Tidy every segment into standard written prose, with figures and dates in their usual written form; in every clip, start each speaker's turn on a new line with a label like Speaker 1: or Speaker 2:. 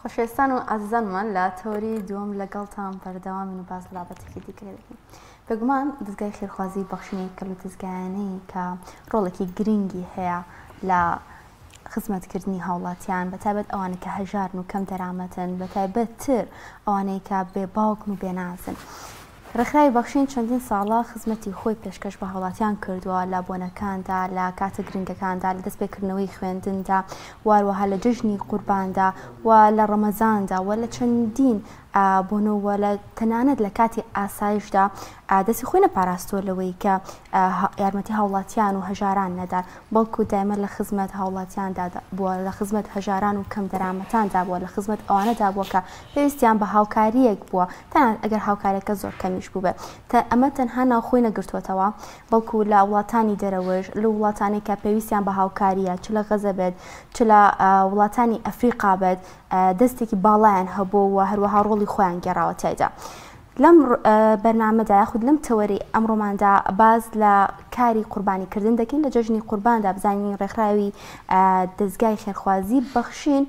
Speaker 1: خۆشەویستان و ئازیزانمان لە تۆری دووەم لەگەڵتان بەردەوامین و باس لە بابەتێکی دیکە دەکەین. بێگومان دەستگای خێرخوازی بەخشنی کەل و دەستگایانەی کە ڕۆڵێکی گرنگی هەیە لە خزمەتکردنی هاوڵاتیان، بەتایبەت ئەوانە کە هەژارن و کەم دەرامەتن، بەتایبەتتر ئەوانەی کە بێباوکن و بێنازن. ڕێکخراوی بەخشین چەندین ساڵە خزمەتی خۆی پێشکەش بە هاوڵاتیان کردووە لە بۆنەکاندا، لە کاتە گرنگەکاندا، لە دەستپێکردنەوەی خوێندندا، واروەها لە جژنی قورباندا و لە ڕەمەزاندا و لە چەندین بۆنەوە لە تەنانەت لە کاتی ئاسایشدا دەستی خۆی نەپاراستووە لەوەی کە یارمەتی هاوڵاتیان و هەژاران نەدار، بەڵکو دایمە لە خزمەت هاوڵاتیاندا بووە، لە خزمەت هەژاران و کەم دەرامەتاندا بووە، لە خزمەت ئەوانەدا بووە کە پێویستیان بە هاوکاریەک بووە، تەنانەت ئەگەر هاوکاریەکە زۆر کەمیش بوو بێ. ئەمە تەنها ناوخۆی نەگرتووەتەوە، بەڵکو لە وڵاتانی دەرەوەش، لە وڵاتانی کە پێویستیان بە هاوکاریە، چ لە غەزە بێت، چ لە وڵاتانی ئەفریقا بێت، دەستێکی باڵایان هەبوو و هەروەها ڕۆڵی خۆیان گێڕاوە تایدا. لەم بەرنامەدا یاخود لەم تەوەری ئەمڕۆماندا باز لە کاری قوربانیکردن دەکەین لە جەژنی قورباندا، بزانین ڕێکخراوی دەستگای خێرخوازی بەخشین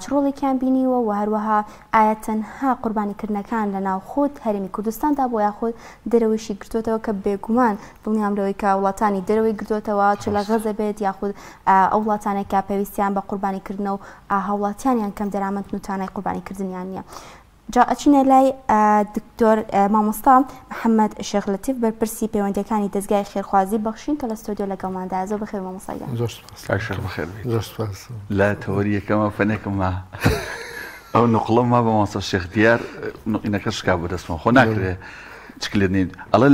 Speaker 1: چ ڕۆڵێکیان بینیوە و هەروەها ئایا تەنها قوربانیکردنەکان لە ناوخۆت هەرێمی کوردستاندا بۆ یاخود دەرەوەیشی گرتوێتەوە، کە بێگومان دڵنیام لەوەی کە وڵاتانی دەرەوەی گرتوێتەوە، چ لە غەزە بێت یاخود ئەو وڵاتانێکە پێویستیان بە قوربانیکردنەوە و هاوڵاتیانیان کەم دەرامەت و توانای قوربانیکردنیان نییە. جا ئەچینە لای دکتۆر مامۆستا محەممەد شێخ لەتیف بەرپرسی پەیوەندیەکانی دەستگای خێرخوازی بەخشین کە لە ستۆدیۆ لەگەڵماندا. زۆر بەخێر مامۆستاگیان.
Speaker 2: زۆر سپاس. لە تەوەری یەکەمە فەنێکمە ئەو نقڵە ما بە مامۆستا شێخ دیار نقینەکە شکا بۆ دەستمەوە خۆ ناکرێ چکلێت نین ئەڵە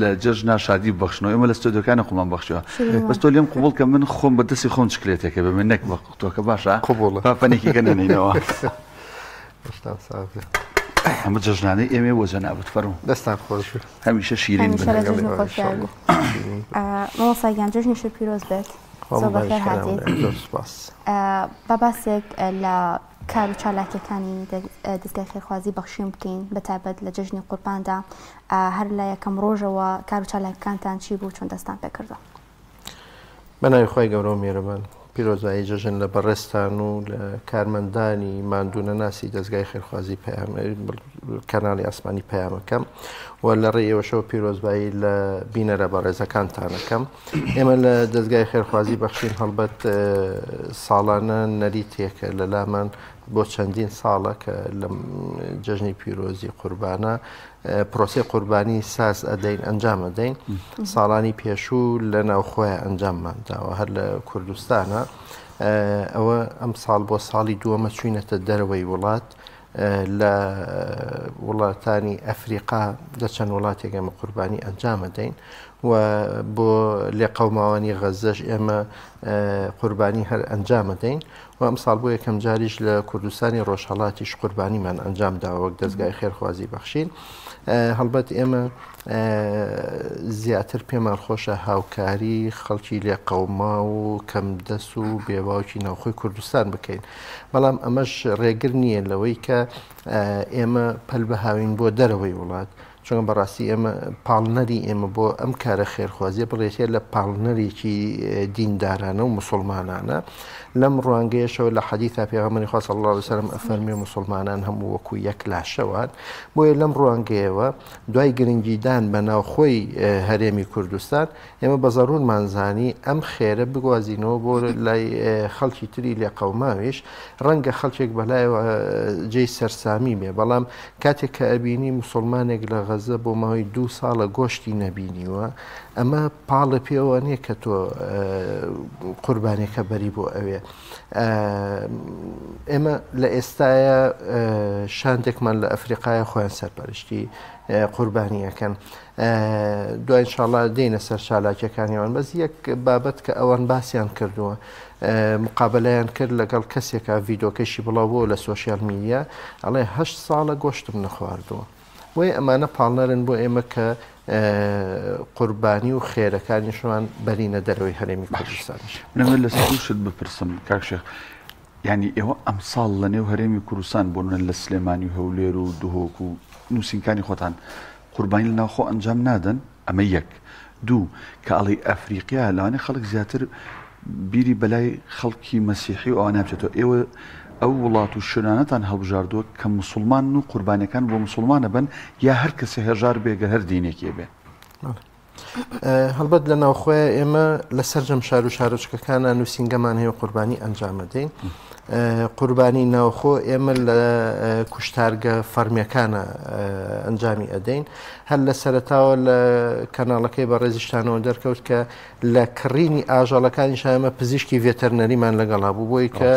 Speaker 2: لە جەژنا شادی بەخشنەوە ئێمە لە ستۆدیۆکانی خۆمان بەخشیوە، بەس تۆ لێم قبوڵ کە من خۆم بە دەستی خۆم چکلێتێکە بە من نەک بە تۆکە باشە فەنێکی گەنێنینەوە. ئەمە جەژنانەی ئێمە وەزە نابێت فەرموو.
Speaker 3: دەستان خۆش
Speaker 2: هەمیشە شیرین بن.
Speaker 1: مامۆستاگیان جەژنیشت پیرۆز بێت. زۆر بەخێر هاتیت. با باسێک لە کار و چالاکیەکانی دەستگای خێرخوازی بەخشین بکەین، بەتایبەت لە جەژنی قورباندا هەر لە یەکەم ڕۆژەوە کار و چالاکیەکانتان چی بوو، چۆن دەستان پێکردووە؟
Speaker 3: بەناوی خۆی گەورە و میێرەبان، پیرۆزایی جەژن لە بەڕێستان و لە کارمەندانی ماندوونە ناسی دەستگای خێرخوازی کەناڵی ئاسمانی پەیامەکەم و لە ڕێەوەشەوە پیرۆزبایی لە بینەرە بەڕێزەکانتانەکەم. ئێمە لە دەستگای خێرخوازی بەخشین هەڵبەت ساڵانە نەریتێکە لە لامان بۆ چەندین ساڵە کە لە جەژنی پیرۆزی قوربانە پرۆسی قوربانی ساز ئەدەین ئەنجام ئەدەین. ساڵانی پێشوو لە ناوخۆیە ئەنجاممانداوە هەر لە کوردستانە. ئەوە ئەم ساڵ بۆ ساڵی دووەمە چوینەتە دەرەوەی وڵات، لە وڵاتانی ئەفریقا لە چەند وڵاتێک ئێمە قوربانی ئەنجام ئەدەین و بۆ لێ قەوماوانی غەزەش ئێمە قوربانی هەر ئەنجام ئەدەین و ئەم ساڵ بۆ یەکەم جاریش لە کوردستانی ڕۆژهەڵاتیش قوربانیمان ئەنجامداوە وەک دەستگای خێرخوازی بەخشین. هەڵبەت ئێمە زیاتر پێمان خۆشە هاوکاری خەڵکی لێ قەوما و کەم دەست و بێباوکی ناوخۆی کوردستان بکەین، بەڵام ئەمەش ڕێگر نییە لەوەی کە ئێمە پەل بەهاوین بۆ دەرەوەی وڵات، چونکە بەڕاستی ئێمە پاڵنەری ئێمە بۆ ئەم کارە خێرخوازیە بڵێتێ لە پاڵنەرێکی دیندارانە و مسلمانانە. لەم ڕوانگەیەشەوە لە حەدیثا پێغەمبەری خوا صلی الله علیه و سلم ئەفەرمێ مسلمانان هەموو وەکو یەک لاشەوان. بۆیە لەم ڕوانگەیەوە دوای گرنگیدان بە ناوخۆی هەرێمی کوردستان ئێمە بە زەڕورمانزانی ئەم خێرە بگوازینەوە بۆ لای خەڵکی تری لێ قەوماویش. ڕەنگە خەڵکێک بەلایەوە جێی سەرسامی بێ، بەڵام کاتێک کە ئەبینی مسلمانێک لە غەزە بۆ ماوەی 2 ساڵە گۆشتی نەبینیوە، ئەمە پاڵە پێوە نییە کە تۆ قوربانێکە بەری بۆ ئەوێ. ئێمە لە ئێستاە شاندێکمان لە ئەفریقایە خۆیان سەرپەرشتی قوربانیەکەن، دوای ئینشاڵڵا دێنە سەر چالاکیەکانیەوان. بەس یەک بابەت کە ئەوان باسییان کردووە مقابلەیان کرد لەگەڵ کەسێکە ڤیدۆکەشی بڵاوبووە لە سوۆسیال میدیا، ئەڵێ 8 ساڵە گۆشتم نەخواردووە. وی ئەمانە پاڵنەرن بۆ ئێمە کە قوربانی و خێرەکانیشمان بەرینە دەرەوەی هەرێمی کوردستانیش.
Speaker 2: منەوە لە سەرشت بپرسم کاک شێخ، یعنی ئێوە ئەم ساڵ لە نێو هەرێمی کوردستان بۆنە لە سلێمانی و هەولێر و دهۆک و نووسینکانی خۆتان قوربانی لە ناوخۆ ئەنجام نادەن؟ ئەمە یەک. دوو کە ئەڵی ئەفریقیا لەوانەیە خەڵک زیاتر بیری بەلای خەڵکی مەسیحی و ئەوە نابچێتەوە، ئێوە ئەو وڵات و شوێنانەتان هەڵبژاردووە کە موسڵمان و قوربانیەکان بۆ موسڵمانە بن یا هەر کەسێ هێژار بێگە هەر دینێکی بێ.
Speaker 3: هەڵبەت لە ناوخۆیە ئێمە لە سەرجەم شار و شارۆچکەکانە نووسینگەمان هەیە قوربانی ئەنجامەدەین. قوربانی ناوخۆ ئێمە لە کوشتارگە فەرمیەکانە ئەنجامی ئەدەین. هەر لە سەرەتاوە لە کەناڵەکەی بە ڕێزیشتانەوە دەرکەوت کە لە کڕینی ئاژەڵەکانیش ئێمە پزیشکی ڤێتەرنەریمان لەگەڵا بوو بۆی کە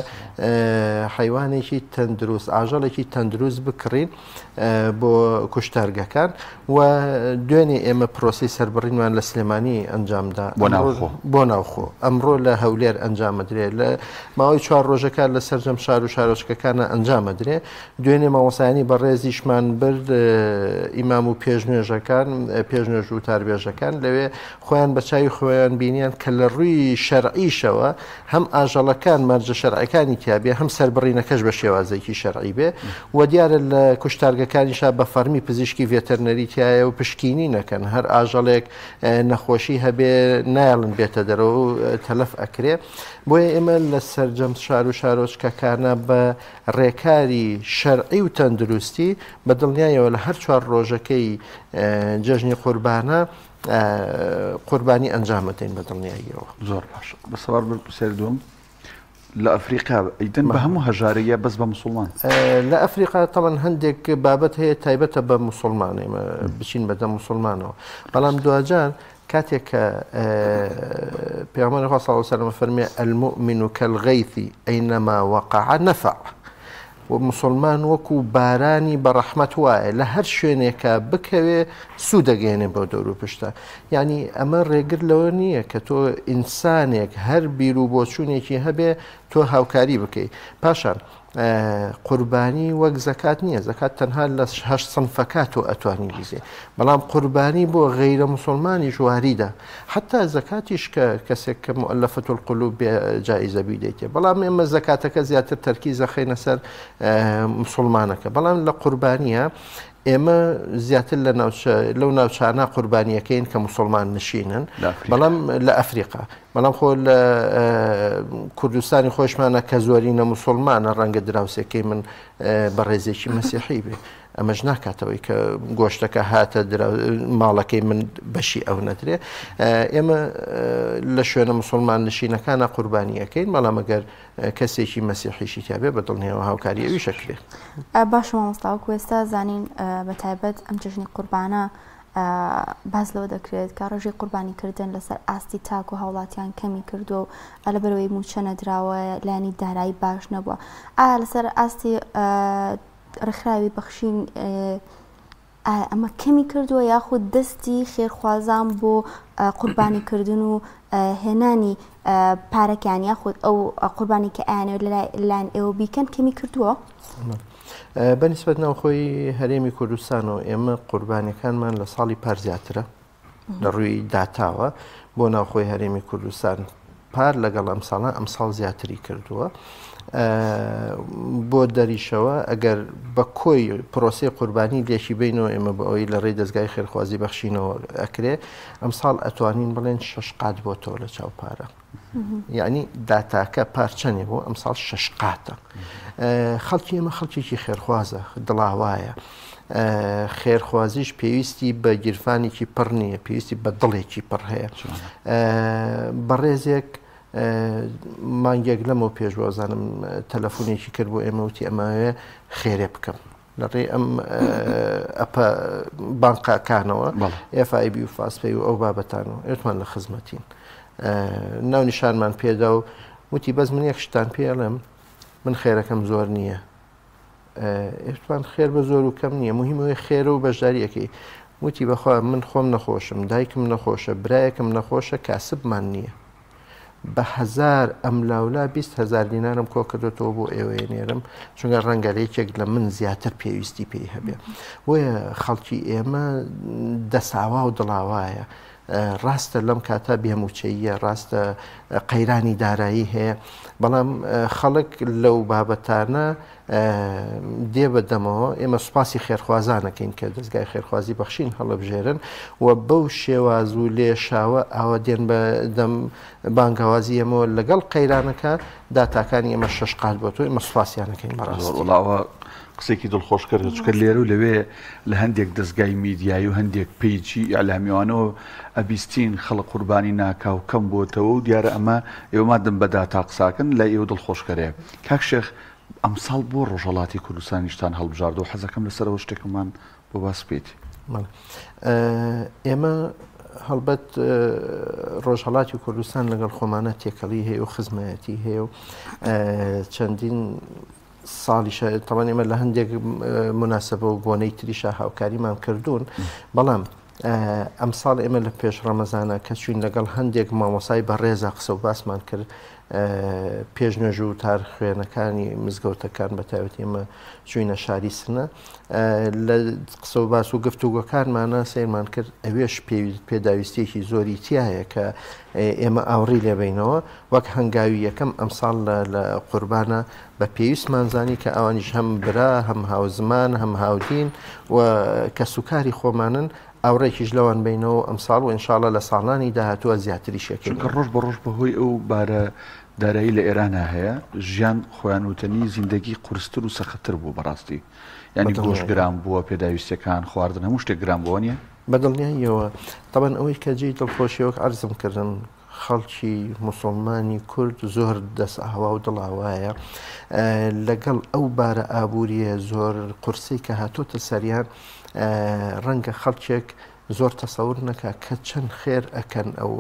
Speaker 3: حیوانێکی تەندروست ئاژەڵێکی تەندروست بکڕین بۆ کوشتارگەکان و دوێنێ ئێمە پرۆسی سەربڕینمان لە سلێمانی ئەنجامدا بۆ ناوخۆ. ئەمڕۆ لە هەولێر ئەنجامەدرێت لە ماوەی 4 ڕۆژەکان لە سەرجەم شار و شارۆچکەکانە ئەنجامەدرێ. دوێنێ مامۆسایانی بە ڕێزیشمان برد ئیمام و پێشنوێژەکان پێشنوێژ و تاربێژەکان لەوێ خۆیان بە چاوی خۆیان بینیان کە لە ڕووی شەرعیشەوە هەم ئاژەڵەکان مەرجە شەرعەکانی تیابێ هەم سەربڕینەکەش بە شێوازێکی شەرعی بێ و دیارە لە کوشتارگەکانیشا بە فەرمی پزیشکی ڤێتەرنەری تایە و پشکینی نەکەن هەر ئاژەڵێک نەخۆشی هەبێ نایڵن بێتە دەرەوە و تەلەف ئەکرێ. بۆیە ئێمە لە سەرجەم شار و شارۆچکەکانە بە ڕێکاری شەرعی و تەندروستی بە دڵنیایەوە لە هەر 4 ڕۆژەکەی جەژنی قوربانە قوربانی ئەنجامەدەین بە دڵنیاییەوە.
Speaker 2: زۆر باش. بەسەوار سەر دوم لە ئەفریقا ئیدن بە هەموو هەژارەیە بەس بە موسڵمان
Speaker 3: لە ئەفریقا تەڵەن هەندێک بابەت هەیە تایبەتە بە موسڵمان ئێمە بچین بەدە موسڵمانەوە. بەڵام دوجار كاتك پیامبر خدا صلی الله علیه و سلم فرمی المؤمن كالغيث أينما وقع نفع و مسلمان وەکو بارانی بە ڕەحمەت وایە لە هەر شوێنێکە بکەوێ سوودەگەێنێ بۆ دەور و پشتە. یعنی ئەمە ڕێگر لەوە نییە کە تۆ ئینسانێک هەر بیر و بۆچوونێکی هەبێ تۆ هاوکاری بکەیت. پاشان قوربانی وەک زەکات نییە، زەکات تەنها لە 8 سنفەکات و ئەتوانی بیزێ، بەڵام قوربانی بۆ غەیرە موسڵمانی ژواریدا حتا زەکاتیش کە کەسێک کە مؤلفەت القلوب جائزە بیدەیتێ. بەڵام ئێمە زەکاتەکە زیاتر تەرکیزە خەینە سەر موسڵمانەکە. بەڵام لە قوربانیە ئێمە زیاتر لەو ناوچانە قوربانیەکەین کە موسڵمان نشینن، بەڵام لە ئەفریقا. بەڵام خۆ لە کوردستانی خۆشمانە کە زۆرینە موسڵمانە ڕەنگە دراوسەکەی من بە ڕێزێکی مەسیحی بێ. ئەمەش ناکاتەوەی کە گۆشتەکە هاتە ماڵەکەی من بەشی ئەو نەدرێ. ئێمە لە شوێنە موسڵمان نشینەکانە قوربانیەکەین، بەڵام ئەگەر کەسێکی مەسیحیشی تیابێ بە دڵنیەوە هاوکاریەوی شەکرێ.
Speaker 1: باشە مامۆستاوەکو ئێستا زانین بە تایبەت ئەم جژنی قوربانە باز لەوە دەکرێت کە ڕۆژی قوربانیکردن لەسەر ئاستی تاک و هاوڵاتیان کەمی کردو و لەبەرەوەی موچە نەدراوە لانی دارایی باش نەبووە. لەسەر ئاستی ڕێکخراوی بەخشین ئەمە کەمی کردووە یاخود دەستی خێرخوازان بۆ قوربانیکردن و هێنانی پارەکان یاخود ئەو قوربانی کە ئایانەوە لەلایەن ئێوە بیکەن کەمی کردووە؟
Speaker 3: بەنسبەت ناوخۆی هەرێمی کوردستانەوە ئێمە قوربانیەکانمان لە ساڵی پار زیاترە لە ڕووی داتاوە بۆ ناوخۆی هەرێمی کوردستان. پار لەگەڵ ئەم ساڵە ئەم ساڵ زیاتری کردووە. بۆ دەریشەوە ئەگەر بە کۆی پرۆسی قوربانی لێشی بینەوە ئێمە بە ئەوی لە ڕێی دەستگای خێرخوازی بەخشینەوە ئەکرێ ئەم ساڵ ئەتوانین بڵێن 6 قات بۆتەوە لە چاوپارە. یعنی داتاکە پارچەنێ بۆ ئەم ساڵ 6 قاتە. خەڵکی ئێمە خەڵکێکی خێرخوازە، دڵاوایە. خێرخوازیش پێویستی بە گیرفانێکی پڕ نییە، پێویستی بە دڵێکی پڕ هەیە. بەڕێزێک مانگێک لەمەوە پێشوازانم تەلەفۆنێکی کرد بۆ ئێمە وتی ئەماوێ خێرێ بکەم لەڕێ ئەم ئەپە بانقاکانەوە FIB و فاسپەی و ئەو بابەتانەوە ئێتمان لە خزمەتین. ناو نیشانمان پێدا و وتی بەس من یەک شتان پێڵێم، من خێرەکەم زۆر نییە. ئێتوان خێر بە زۆر و کەم نییە، مهمەوەی خێرە و بەشداریەکەی. وتی بەخوا من خۆم نەخۆشم، دایکم نەخۆشە، برایەکم نەخۆشە، کاسبمان نییە. بە 1000 ئەملاولا 20,000 دینارم کۆ کردێتەوە بۆ ئێوەیە نێرم، چونکە ڕەنگەلەیەکێک لە من زیاتر پێویستی پێی هەبێ. وەیە خەڵکی ئێمە دەساوا و دڵاوایە. ڕاستە لەم کاتە بێموچەیە ڕاستە قەیرانی دارایی هەیە بەڵام خەڵک لەو بابەتانە دێ بەدەمەوە ئێمە سوپاسی خێرخوازانەکەین کە دەستگای خێرخوازی بەخشین هەڵەبژێرن و بەو شێواز و لێشاوە ئاوە دێن بە دەم بانگەوازی ئەمەوە لەگەڵ قەیرانەکە داتاکانی ئێمە شەش قات بۆ تۆ ئێمە سوپاسیانەکەین
Speaker 2: بەڕاستیڵاوە قسێکی دڵخۆش کرد چکە لێرە و لەوێ لە هەندێک دەستگای میدیایی و هەندێک پیجی ئەلامیوانەوە ئەبیستین خەڵک قوربانی ناکا و کەم بۆتەوە و دیارە ئەمە ئێوەمادەم بەدا تا قساکن لە ئێوە دڵخۆشکەرەیە کاک شێخ ئەمساڵ بۆ ڕۆژهەڵاتی کوردستانیشتان هەڵبژاردە و حەزەکەم لەسەرەوە شتێکمان بۆ باس بێتی
Speaker 3: ئێمە هەڵبەت ڕۆژهەڵاتی کوردستان لەگەڵ خۆمانە تێکەڵی هەیە و خزمەتی هەیە و چەندین ساڵی تەوان ئێمە لە هەندێک مناسبە و بۆنەی تریشا هاوکاریمان کردوون بەڵام ئەم ساڵ ئێمە لە پێش ڕەمەزانە کە چوین لەگەڵ هەندێک مامۆسای بەڕێزە قسە و باسمان کرد پێشنێژ و تار خوێنەکانی مزگەوتەکان بە تایبەتی ئێمە چوینە شاری سنە لە قسە و باس و گفتوگۆکانمانە سیرمان کرد ئەوێش پێداویستێکی زۆری تایە کە ئێمە ئاوڕی لێبینەوە وەک هەنگاوی یەکەم ئەمساڵ لە قوربانە بە پێویستمانزانی کە ئەوانیش هەم برا هەم هاوزمان هەم هاودین و کە سوکاری خۆمانن ئاوڕێکیش لەوان بینەوە ئەمساڵ و ئینشاڵە لە ساڵانی داهاتووە زیاتری شەکەن
Speaker 2: کە ڕۆژ بە ڕۆژ بەهۆی ئەو بارە دارایی لە ئێرانە هەیە ژیان خۆیانوتنی زیندگی قورستر و سەختتر بوو بەڕاستی ینی گۆشت گران بووە پێداویستەکان خواردن هەموو شتێک گران بووە نیە
Speaker 3: بەدڵنیاییەوە تەبەن ئەوەی کە جێی دڵخۆشیەوە عەرزم کردن خەڵکی موسڵمانی کورد زۆر دەست ئاوا و دڵاوایە لەگەڵ ئەو بارە ئابووریە زۆر قورسی کە هاتۆتە سەریان ڕەنگە خەڵکێک زۆر تەسەور نەکا کە چەند خێر ئەکەن ئەو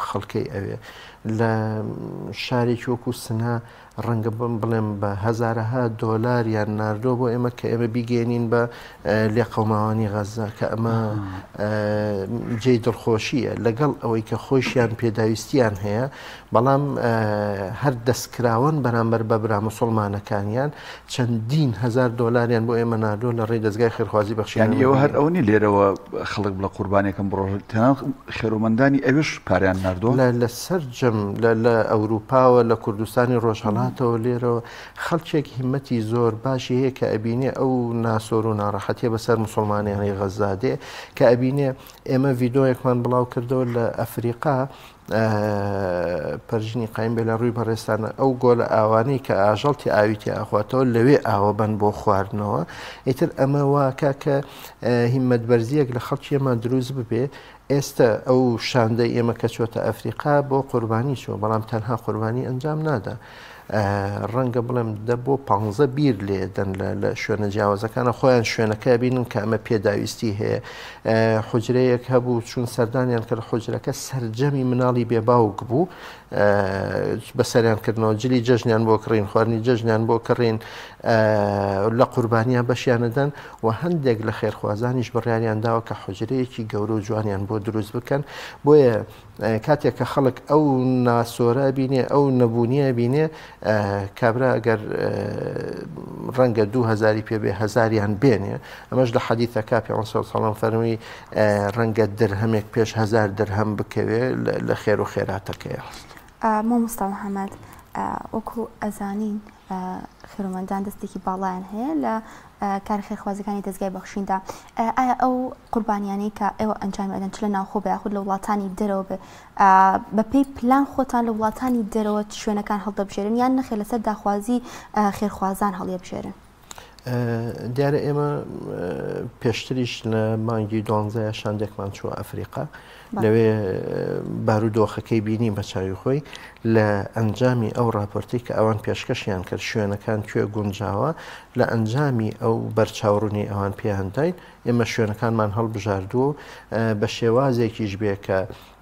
Speaker 3: خەڵکەی ئەوێ لە شارێکی وەکو سنا ڕەنگە بڵێم بە هەزارەها دۆلار یان ناردۆ بۆ ئێمە کە ئێمە بیگەێنین بە لێ قەوماوانی غەزا کە ئەمە جێی دڵخۆشیە لەگەڵ ئەوەی کە خۆشیان پێداویستیان هەیە بەڵام هەر دەستکراون بەرامبەر بە برا موسڵمانەکانیان چەندین هەزار دۆلاریان بۆ ئێمە ناردۆ لە ڕێی دەستگای خێرخوازی بەخشیان
Speaker 2: ئێوە هەر ئەوەنی لێرەوە خەڵک بڵە قوربانێکم بڕۆژتان خێرومەندانی ئەوش پاریان ناردۆ
Speaker 3: لە سەر جەم لە ئەوروپاوە لە کوردستانی ڕۆژهەڵاتەوە لێرەوە خەڵکێک هیمەتی زۆر باشی هەیە کە ئەبینێ ئەو ناسۆر و ناڕەحەتیە بەسەر موسڵمانیانی غەزادێ کە ئەبینێ ئێمە ڤیدۆیەکمان بڵاو کردەوە لە ئەفریقا پەرژنی قایم بێ لە ڕووی بەڕێستانە ئەو گۆلە ئاوانەی کە ئاژەڵتی ئاویتی ئاخواتەوە لەوێ ئاوە بن بۆ خواردنەوە ئیتر ئەمە واکە کە هیمەتبەرزیەک لە خەڵکی ئێمە دروست ببێ ئێستا ئەو شاندەی ئێمە کە چۆتە ئەفریقا بۆ قوربانی چوە بەڵام تەنها قوربانی ئەنجام نادا ڕەنگە بڵێم دە بۆ 15 بیر لێدەن لە شوێنە جیاوازەکانە خۆیان شوێنەکە بینن کە ئەمە پێداویستی هەیە حوجرەیەک هەبوو چون سەردانیان کرد حوجرەکە سەرجەمی مناڵی بێباوک بوو بەسەریان کردنەوە جلی جەژنیان بۆ کڕین خواردنی جەژنیان بۆ کڕین لە قوربانیان بەشیانەدەن و هەندێک لە خێرخوازانیش بڕیاریان داوە کە حوجرەیەکی گەورە و جوانیان بۆ دروست بکەن بۆیە کاتێک کە خەڵک ئەو ناسۆرە بینێ ئەو نەبوونیە بینێ کابرا ئەگەر ڕەنگە 2000 پێبێ هەزاریان بێنێ ئەمەش لە حەدیثە کاپی سەڵام فەرمووی ڕەنگە درهەمێک پێش 1000 درهەم بکەوێ لە خێر و خێراتەکەیە
Speaker 1: مامۆستا محەممەد وەکو ئەزانین خێرومەندان دەستێکی باڵیان هەیە لە کار خێرخوازەکانی دەستگای بەخشیندا ئایا ئەو قوربانیانەی کە ئێوە ئەنجامی ئەدەن چ لە ناوخۆ بە یاخود لە وڵاتانی دەرەوە بێ بەپێی پلان خۆتان لە وڵاتانی دەرەوە شوێنەکان هەڵدەبژێرن یان نەخێ لەسەر داخوازی خێرخوازان هەڵیەبژێرن
Speaker 3: دیارە ئێمە پێشتریش لە مانگی 12 شاندێکمان چوە ئەفریقا لەوێ بارودۆخەکەی بینیم بە چاوی خۆی لە ئەنجامی ئەو راپۆرتی کە ئەوان پێشکەشیان کرد شوێنەکان کوێ گونجاوە لە ئەنجامی ئەو بەرچاوڕوونی ئەوان پێیانداین ئێمە شوێنەکانمان هەڵبژاردووە بە شێوازێکیش بێ کە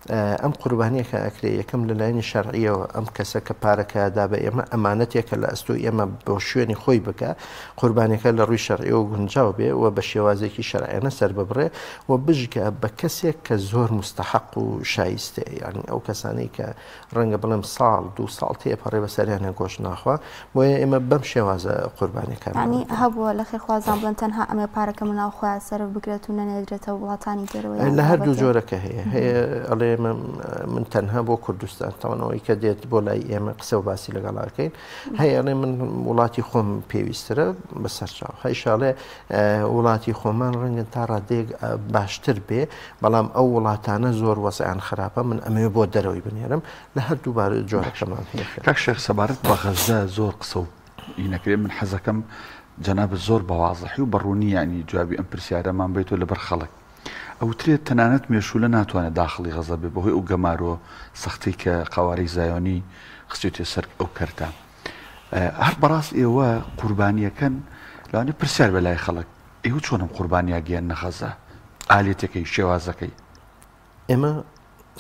Speaker 3: ئەم قوربانیەکە ئەکرێ یەکەم لە لایەنی شەرعیەوە ئەم کەسە کە پارەکەدا بە ئێمە ئەمانەتێکە لە ئەستۆ ئێمە بۆ شوێنی خۆی بکە قوربانەکە لە ڕووی شەرعیەوە گونجاو بێ و بە شێوازێکی شەرعیانە سەر ببڕێ و بژگە بە کەسێک کە زۆر مستحق و شایستێ یعنی ئەو کەسانەی کە ڕەنگە بڵێم ساڵ دو ساڵ تێپەڕێ بەسەریانە گۆشت ناخوا بۆیە ئێمە بەم شێوازە قوربانەکە
Speaker 1: ینی هەبووە لە خێرخوازان بڵێن تەنها ئەمێ پارەکە مناو خۆیان سەرف بکرێت و نەنێدرێتەوە وڵاتانی دەرەوە
Speaker 3: لە هەردوو جۆرەکە هەیە ئەڵێ من تەنها بۆ کوردستان تاوانەوەی کە دێت بۆ لای ئێمە قسە و باسی لەگەڵاکەین هەیە ئەڵێ من وڵاتی خۆم پێویسترە بەسەرچاو هەیشاڵێ وڵاتی خۆمان ڕەنگە تا ڕادێک باشتر بێ بەڵام ئەو وڵاتانە زۆر وەزعیان خراپە من ئەمێ بۆ دەرەوەی بنێرم لە هەردوو جۆرەکەمان هەیە
Speaker 2: کاک شێخ سەبارەت بە غەزە زۆر قسە و ئینەکرێ من حەزەکەم جەنابەت زۆر بەوازەحی و بەڕوونی ینی جوابی ئەم پرسیارەمان بێتەوە لەبەر خەڵک ئەوترێت تەنانەت مێشولە ناتوانێت داخڵی غەزە بێ بەهۆی ئەو گەمارۆ سەختی کە قەوارەی زایۆنی خستێتێ سەر ئەو کەرتە هەر بەڕاست ئێوە قوربانیەکەن لەوانێ پرسیار بە لای خەڵک ئێوە چۆنم قوربانیا گەیاندە غەزە ئالێتەکەی شێوازەکەی
Speaker 3: ئێمە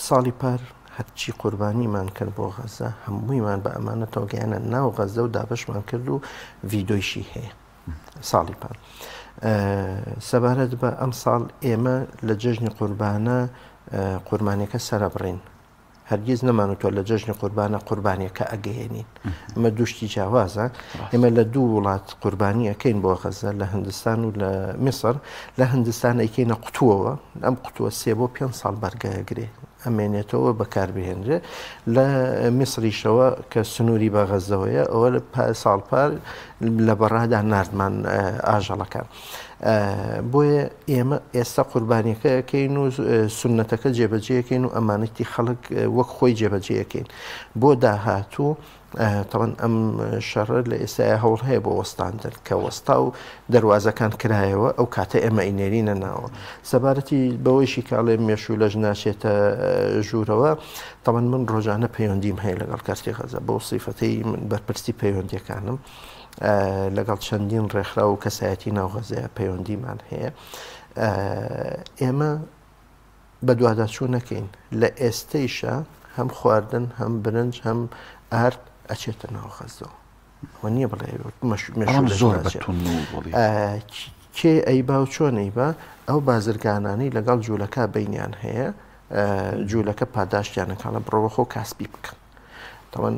Speaker 3: ساڵی پار هەرچی قوربانیمان کرد بۆ غەزە هەموویمان بە ئەمانەتەوە گەیانە ناو غەزە و دابشمان کرد و ڤیدۆیشی هەیە ساڵی پار سەبارەت بە ئەم ساڵ ئێمە لە جەژنی قوربانە قوربانیەکە سەرەبڕین هەرگیز نەمانوتۆ لە جەژنی قوربانە قوربانیەکە ئەگەیێنین ئەمە دوشتی جیاوازە ئێمە لە دوو وڵات قوربانی ئەەکەین بۆ غەزە لە هەندستان و لە میسر لە هەندستان ئەیکەینە قوتووەوە ئەم قوتووە 3 بۆ 5 ساڵ بەرگەیەگرێ ئەمێنێتەوە بەکاربهێنرێ لە میسریشەوە کە سنووری بە غەزەوەیە ئەوە لە ساڵ پار لە بەڕادا نردمان ئاژەڵەکان بۆیە ئێمە ئێستا قوربانیەکەکەین و سنەتەکە جێبەجێەکەین و ئەمانەتی خەڵک وەک خۆی جێبەجێەکەین بۆ داهاتوو تەوەن ئەم شەڕە لە ئێستای هەوڵ هەیە بۆ وەستاندن کە وەستا و دەواازەکان کرایەوە ئەو کاتە ئێمە ئینێرینە ناوە سەبارەتی بەوەیشی کاڵێ مێشوو لەژ ناشێتە ژوورەوە تەوەن من ڕۆژانە پەیوەندیم هەیە لەگەڵ کەرتی غەزە بۆ سیفەتەی من بەرپرسی پەیوەندیەکانم لەگەڵ چەندین ڕێکخرا و کەسایەتی ناو غەزەیە پەیوەندیمان هەیە ئێمە بە دوواداچوو نەکەین لە ئێستەیشە هەم خواردن هەم برنج هەم ئارد ئەچێتە ناو غەزەوە وە نییە بڵێ
Speaker 2: زۆر
Speaker 3: کێ ئەیبا و چۆن ئەیبا ئەو بازرگانانی لەگەڵ جوولەکە بینیان هەیە جوولەکە پاداشتیانەکانە بڕەوە خۆ کاسبی بکەن تەوەن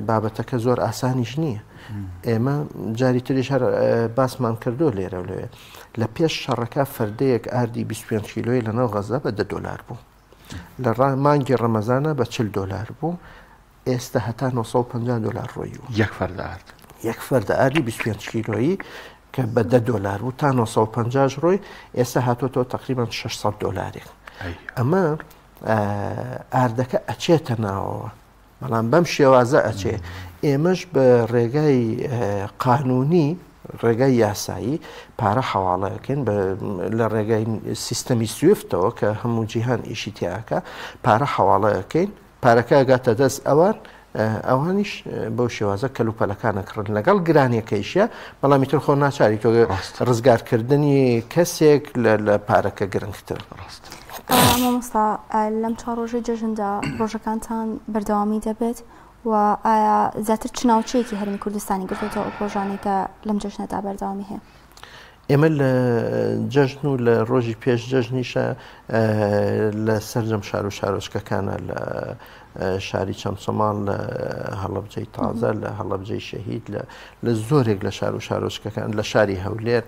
Speaker 3: بابەتەکە زۆر ئاسانیش نییە ئێمە جاری تریش هەر باسمان کردو لێرە لەوێ لە پێش شەڕەکە فەردەیەک ئاردی 25 کیلۆی لەناو غەزە بە $10 بوو لە مانگی ڕەمەزانە بە $40 بوو ئێستا هەتا $950 ڕۆی و یەک فەردە ئاردی 25 کیلۆیی کە بە $10 بوو تا 950 ڕۆی ئێستا هاتوۆتەوە تقریبان $600 ئەمە ئاردەکە ئەچێتە ناوەوە بەڵام بەم شێوازە ئەچێ ئێمەش بە ڕێگای قانونی ڕێگای یاسایی پارە حواڵەکەن لە ڕێگای سیستەمی سویفتەوە کە هەموو جیهان ئیشی تیاکە پارە حواڵەکەین پارەکە گاتە دەست ئەوانیش بەو شێوازە کەلوپەلەکانە کڕن لەگەڵ گرانیەکەیشە بەڵامی تر خۆ ناچاری تۆ ڕزگارکردنی کەسێک لە پارەکە گرنگتر ڕاست
Speaker 1: مامۆستا لەم 4 ڕۆژەی جەژندا ڕۆژەکانتان بەردەوامی دەبێت و ئایا زیاتر چناوچەیەکی هەرمی کوردستانی گرتوێتەوە ئەو پرۆژانێکە لەم جەژنەدا بەردەوامی هەیە
Speaker 3: ئێمە لە جەژن و لە ڕۆژی پێش جەژنیشە لە سەرجەم شار و شارۆچکەکانە لە شاری چەمسەماڵ لە هەڵەبجەی تازە لە هەڵەبجەی شەهید لە زۆرێک لە شار و شارۆچکەکان لە شاری هەولێر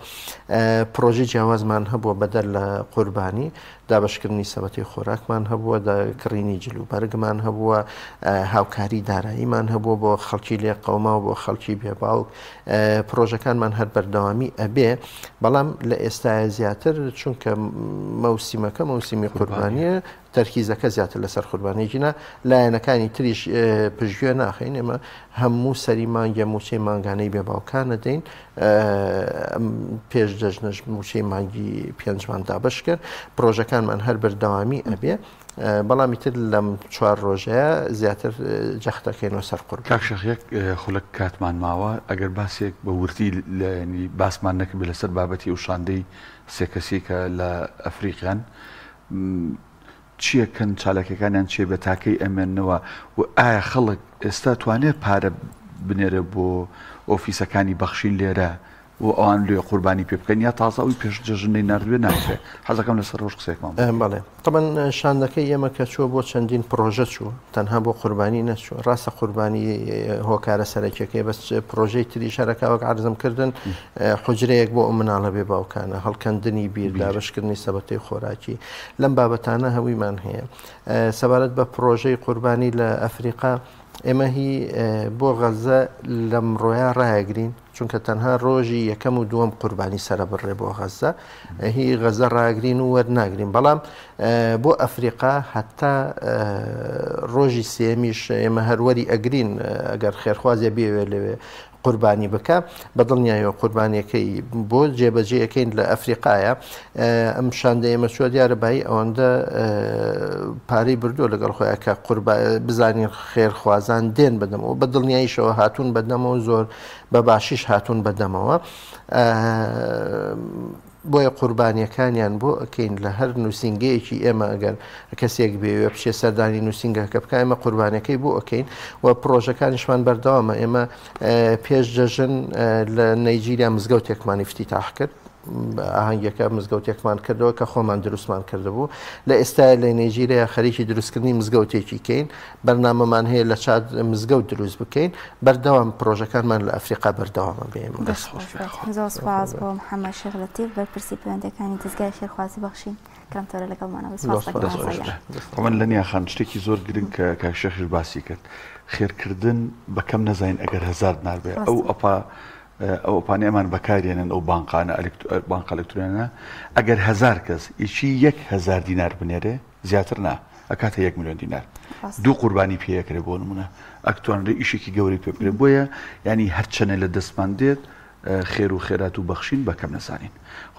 Speaker 3: پرۆژی جیاوازمان هەبووە بەدەر لە قوربانی دابشکردنی سەبەتی خۆراکمان هەبووە کڕینی جلوبەرگمان هەبووە هاوکاری داراییمان هەبووە بۆ خەڵکی لێ قەوما و بۆ خەڵکی بێباوک پرۆژەکانمان هەر بەردەوامی ئەبێ بەڵام لە ئێستای زیاتر چونکە مەوسیمەکە مەوسیمی قوربانیە تەرکیزەکە زیاتر لەسەر قوربانیجینا لایەنەکانی تریش پژگوێ ناخین ئێمە هەموو سەری مانگە موچەی مانگانەی بێباوکانە دەین پێش جەژنەش موچەی مانگی 5مان دابش کرد پرۆژەکانمان هەر بەردەوامی ئەبێ بەڵامی تر لەم 4 ڕۆژەیە زیاتر جەختەکەینەوە سەر قوربان
Speaker 2: کاک شەخ خولک کاتمان ماوە ئەگەر باسێک بە ورتی باسمان نەکرد لەسەر بابەتی ئەو شاندەی 3 کەسی کە لە ئەفریقیان چیەکەن چالاکیەکانیان چێ بە تاکەی ئەمێنەوە و ئایا خەڵک ئێستا توانێت پارە بنێرە بۆ ئۆفیسەکانی بەخشین لێرە و ئەوان لێ قوربانی پێ بکەن یا تازە ئەوی پێش جەژنەی نردوێ ناکرێت حەزەکەم لەسەر ڕۆژ قسێکمان
Speaker 3: بەڵێ طبعا شاندەکەی ئێمە کە چوە بۆ چەندین پرۆژە چوو تەنها بۆ قوربانی نەچوو ڕاستە قوربانی هۆکارە سەرەکیەکەی بەس پرۆژەی تری شارەکەوەک عرضم کردن حجرەیەک بۆ ئەو مناڵە بێ باوکانە هەڵکەندنی بیر دابشکردنی سەبەتەی خۆراکی لەم بابەتانە هەویمان هەیە سەبارەت بە پرۆژەی قوربانی لە ئەفریقا ئێمە هی بۆ غەزە لەم ڕۆیان ڕایەگرین چونکە تەنها ڕۆژی یەکەم و دووەم قوربانی سرە بڕێ بۆ غەزە هی غەزە ڕاگرین و وەرناگرین بەڵام بۆ ئەفریقا هەتا ڕۆژی سێمیش ئێمە هەروەری ئەگرین ئەگەر خێرخوازیە بێوێ لەوێ قوربانی بکە بەدڵنیایەوە قوربانیەکەی بۆ جێبەجێەکەین لە ئەفریقایە ئەم شاندە ئێمە چوە دیارەبایی ئەوەندە پارەی بردووە لەگەڵ خۆیان کە بزانین خێرخوازان دێن بەدەمەوە بەدڵنیاییشەوە هاتوون بەدەمەوە زۆر بە باشیش هاتوون بەدەمەوە بۆیە قوربانیەکانیان بۆ ئەکەین لە هەر نووسنگەیەکی ئێمە ئەگەر کەسێک بێوێ بچێ سەردانی نووسنگەکە بکە ئێمە قوربانەکەی بۆ ئەەکەین و پرۆژەکانیشمان بەردەوامە ئێمە پێش جەژن لە نەیجیریا مزگەوتێکمانی افتتاح کرد ئاهەنگەکە مزگەوتێکمان کردەوە کە خۆمان دروستمان کردبوو لە ئێستا لە نەیجیریا خەریکی دروستکردنی مزگەوتێکی کەین بەرنامەمان هەیە لە چاد مزگەوت دروست بکەین بەردەوام پرۆژەکانمان لە ئەفریقا بەردەوامە بێمە
Speaker 1: زۆر سپاس بۆ محەممەد شێخ لەتیف بەرپرسی پەیوەندەکانی دەستگای خێرخوازی بەخشین کەمتۆرە لەگەڵمانەوە
Speaker 2: من لە نیاخان شتێکی زۆر گرنگ کە شێخش باسی کرد خێرکردن بەکەم نەزانین ئەگەر هەزار ناربێ ئەو ئەو ئەپانە ئەمان بەکارێنن ئەو بانق ئەلکترۆنیانە ئەگەر هەزار کەس ئیچی 1000 دینار بنێرێ زیاتر نا ئەکاتە 1 میلیۆن دینار دوو قوربانی پێەکرێ بۆ نمونە ئەکتوانرە ئیشێکی گەوری پێ بکرێت بۆیە ینی هەرچەنە لە دەستمان دێت خێر و خێرات و بەخشین بەکەم نەزانین